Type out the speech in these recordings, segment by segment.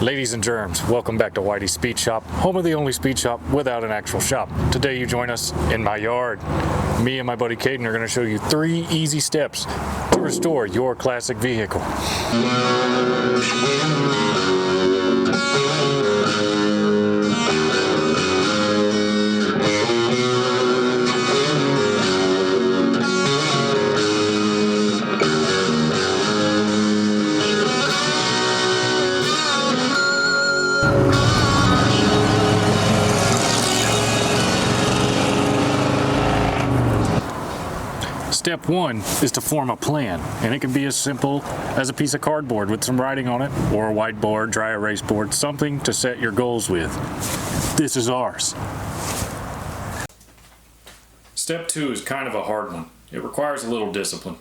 Ladies and germs, welcome back to Whitey's Speed Shop, home of the only speed shop without an actual shop. Today you join us in my yard. Me and my buddy Caden are going to show you 3 easy steps to restore your classic vehicle. Step 1 is to form a plan, and it can be as simple as a piece of cardboard with some writing on it, or a whiteboard, dry erase board, something to set your goals with. This is ours. Step 2 is kind of a hard one. It requires a little discipline.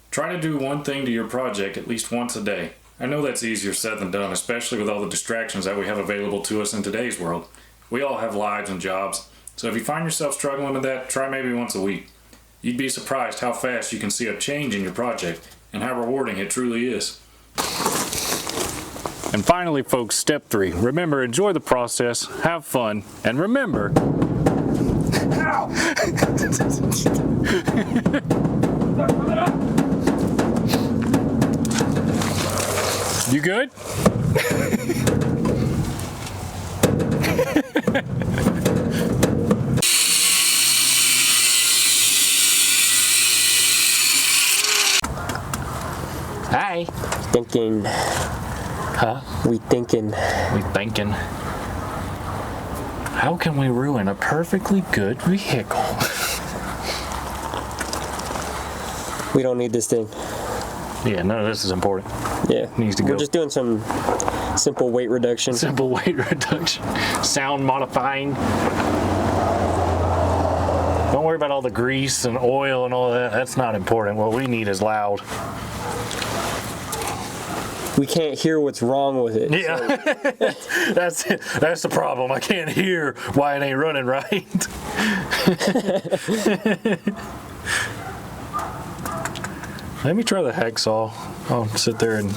Try to do one thing to your project at least once a day. I know that's easier said than done, especially with all the distractions that we have available to us in today's world. We all have lives and jobs, so if you find yourself struggling with that, try maybe once a week. You'd be surprised how fast you can see a change in your project and how rewarding it truly is. And finally, folks, step 3. Remember, enjoy the process, have fun, and remember... Ow! You good? Hi. Thinking. Huh? We thinking. How can we ruin a perfectly good vehicle? We don't need this thing. Yeah, none of this is important. Yeah. Needs to go. We're just doing some simple weight reduction. Simple weight reduction. Sound modifying. Don't worry about all the grease and oil and all that. That's not important. What we need is loud. We can't hear what's wrong with it. Yeah, so. That's the problem. I can't hear why it ain't running right. Let me try the hacksaw. I'll sit there and...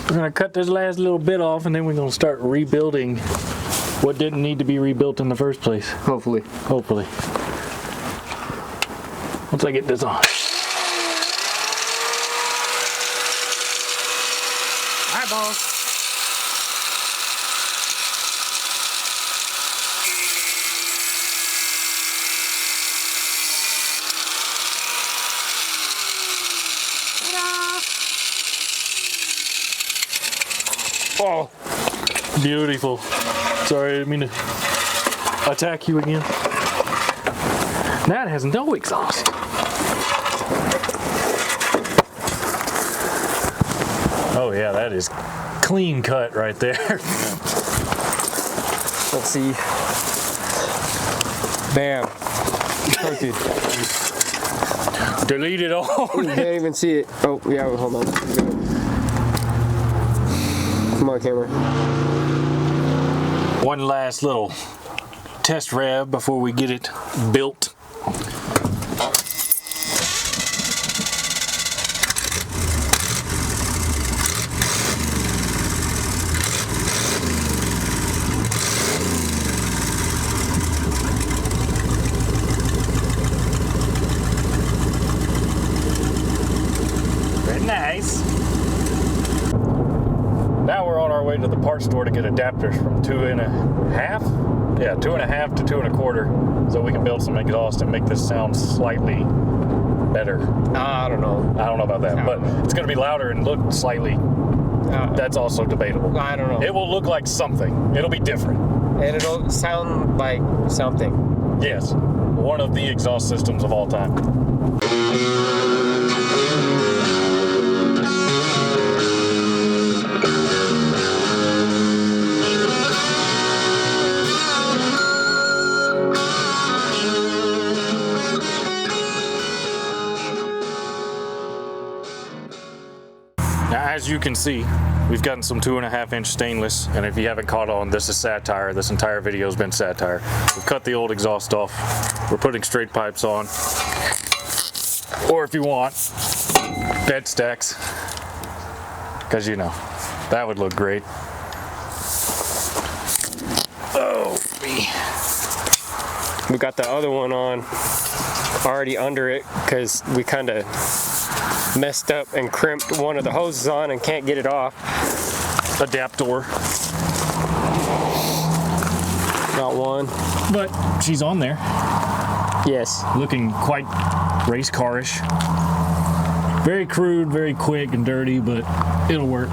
We're gonna cut this last little bit off, and then we're gonna start rebuilding what didn't need to be rebuilt in the first place. Hopefully. Once I get this on. Eyeballs. Oh, beautiful. Sorry, I didn't mean to attack you again. That has no exhaust. Oh yeah, that is clean cut right there. Let's see. Bam. Perfect. Delete it all. You can't even see it. Oh, yeah, hold on. Come on, camera. One last little test rev before we get it built. Nice. Now we're on our way to the parts store to get adapters from 2.5. Yeah, 2.5 to 2 1/4, so we can build some exhaust and make this sound slightly better. I don't know. I don't know about that, but it's going to be louder and look slightly. That's also debatable. I don't know. It will look like something. It'll be different. And it'll sound like something. Yes, one of the exhaust systems of all time. Now, as you can see, we've gotten some 2.5-inch stainless, and if you haven't caught on, this is satire. This entire video has been satire. We've cut the old exhaust off. We're putting straight pipes on. Or if you want, bed stacks. because you know, that would look great. Oh, me. We got the other one on already under it because we kind of messed up and crimped one of the hoses on and can't get it off. Adaptor. Got one. But she's on there. Yes. Looking quite race car-ish. Very crude, very quick and dirty, but it'll work.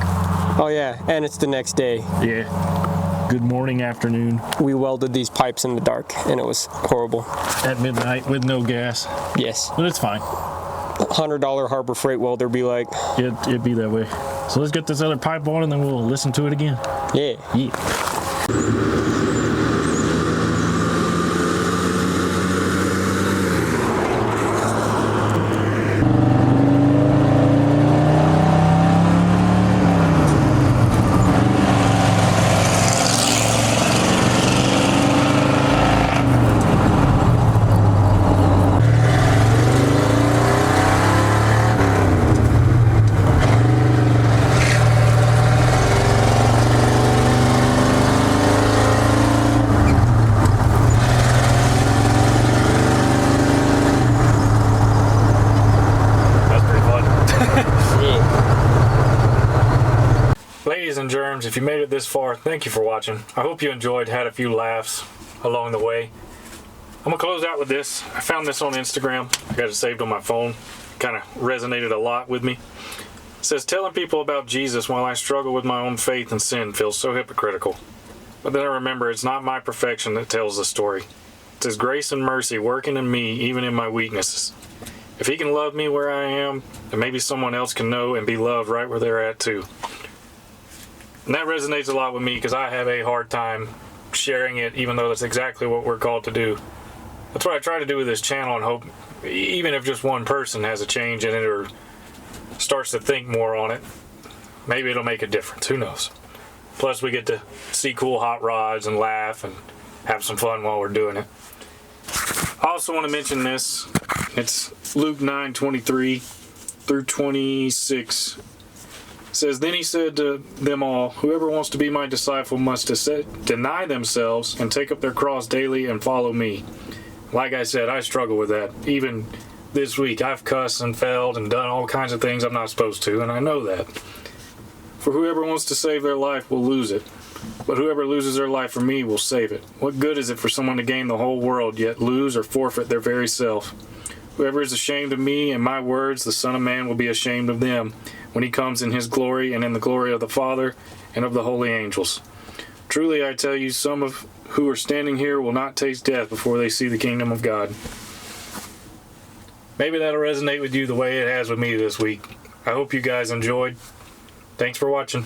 Oh yeah, and it's the next day. Yeah. Good morning, afternoon. We welded these pipes in the dark and it was horrible. At midnight with no gas. Yes. But it's fine. $100 Harbor Freight welder be like. It'd be that way. So let's get this other pipe on and then we'll listen to it again. Yeah. Yeah. Ladies and germs, if you made it this far, thank you for watching. I hope you enjoyed, had a few laughs along the way. I'm gonna close out with this. I found this on Instagram. I got it saved on my phone. Kind of resonated a lot with me. It says, telling people about Jesus while I struggle with my own faith and sin feels so hypocritical. But then I remember it's not my perfection that tells the story. It's His grace and mercy working in me, even in my weaknesses. If He can love me where I am, then maybe someone else can know and be loved right where they're at too. And that resonates a lot with me because I have a hard time sharing it, even though that's exactly what we're called to do. That's what I try to do with this channel, and hope even if just one person has a change in it or starts to think more on it, maybe it'll make a difference. Who knows? Plus we get to see cool hot rods and laugh and have some fun while we're doing it. I also want to mention this. It's Luke 9:23 through 26. It says, then He said to them all, whoever wants to be my disciple must deny themselves and take up their cross daily and follow me. Like I said, I struggle with that. Even this week, I've cussed and failed and done all kinds of things I'm not supposed to, and I know that. For whoever wants to save their life will lose it, but whoever loses their life for me will save it. What good is it for someone to gain the whole world, yet lose or forfeit their very self? Whoever is ashamed of me and my words, the Son of Man will be ashamed of them when He comes in His glory and in the glory of the Father and of the holy angels. Truly I tell you, some of who are standing here will not taste death before they see the kingdom of God. Maybe that'll resonate with you the way it has with me this week. I hope you guys enjoyed. Thanks for watching.